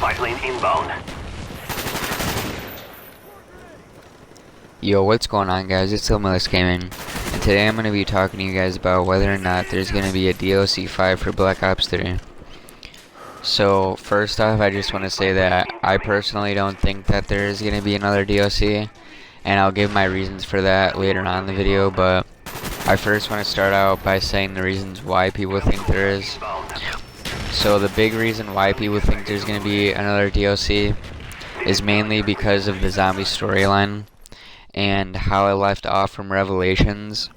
5 lane inbound. Yo, what's going on, guys? It's Limitless Gaming, and today I'm going to be talking to you guys about whether or not there's going to be a DLC 5 for Black Ops 3. So, first off, I just want to say that I personally don't think that there is going to be another DLC, and I'll give my reasons for that later on in the video, but I first want to start out by saying the reasons why people think there is. So, the big reason why people think there's going to be another DLC is mainly because of the zombie storyline and how it left off from Revelations.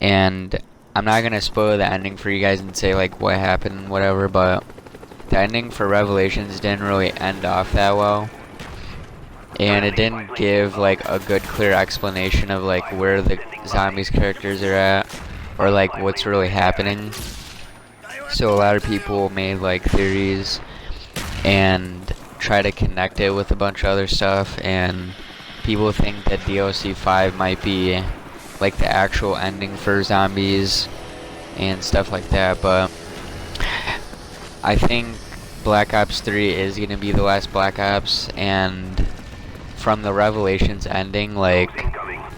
And I'm not gonna spoil the ending for you guys and say like what happened, whatever, but the ending for Revelations didn't really end off that well, and it didn't give like a good clear explanation of like where the zombies characters are at or like what's really happening. So a lot of people made like theories and try to connect it with a bunch of other stuff, and people think that DLC 5 might be like the actual ending for zombies and stuff like that, but I think Black Ops 3 is going to be the last Black Ops, and from the Revelations ending, like,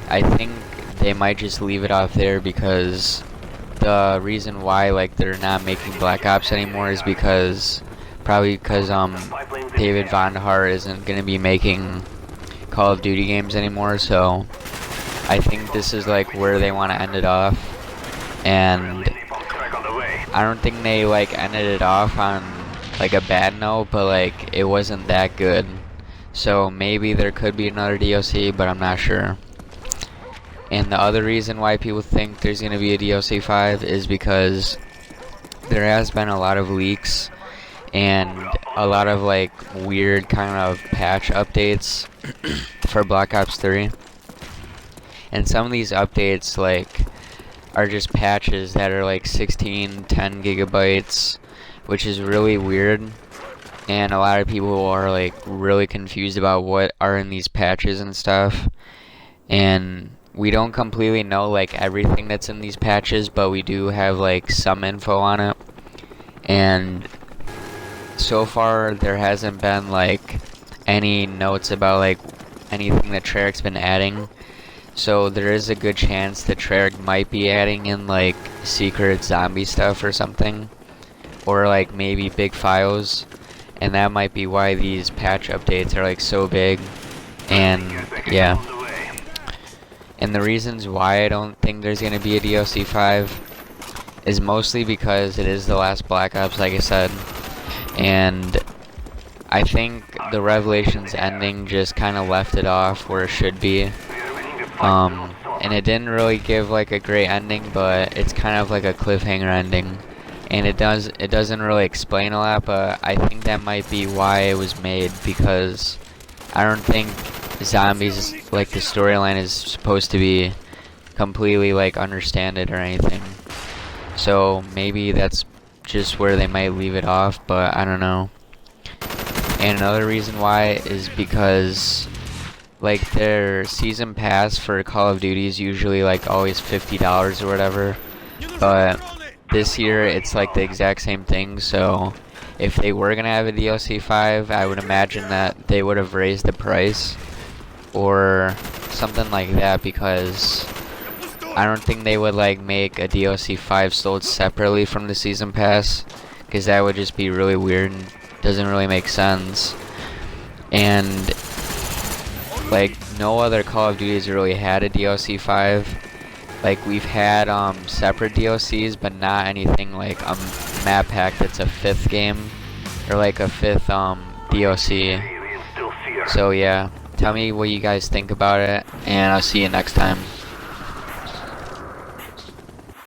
I think they might just leave it off there, because the reason why like they're not making Black Ops anymore is probably because David Von Hart isn't going to be making Call of Duty games anymore, so I think this is like where they want to end it off, and I don't think they like ended it off on like a bad note, but like it wasn't that good, so maybe there could be another DLC, but I'm not sure. And the other reason why people think there's going to be a DLC 5 is because there has been a lot of leaks and a lot of like weird kind of patch updates for Black Ops 3, and some of these updates like are just patches that are like 10 gigabytes, which is really weird, and a lot of people are like really confused about what are in these patches and stuff, and we don't completely know like everything that's in these patches, but we do have like some info on it, and so far there hasn't been like any notes about like anything that Treyarch's been adding, so there is a good chance that Treyarch might be adding in like secret zombie stuff or something, or like maybe big files, and that might be why these patch updates are like so big. And yeah, and the reasons why I don't think there's gonna be a DLC 5 is mostly because it is the last Black Ops, like I said, and I think the Revelations ending just kind of left it off where it should be, and it didn't really give like a great ending, but it's kind of like a cliffhanger ending, and it doesn't really explain a lot, but I think that might be why it was made, because I don't think zombies, like the storyline is supposed to be completely like understand it or anything, so maybe that's just where they might leave it off, but I don't know. And another reason why is because like their season pass for Call of Duty is usually like always $50 or whatever, but this year it's like the exact same thing, so if they were gonna have a DLC 5, I would imagine that they would have raised the price or something like that, because I don't think they would like make a DLC 5 sold separately from the season pass, because that would just be really weird and doesn't really make sense. And like no other Call of Duty has really had a DLC 5. Like we've had separate DLCs, but not anything like a map pack that's a 5th game or like a 5th DLC. So yeah, tell me what you guys think about it, and I'll see you next time.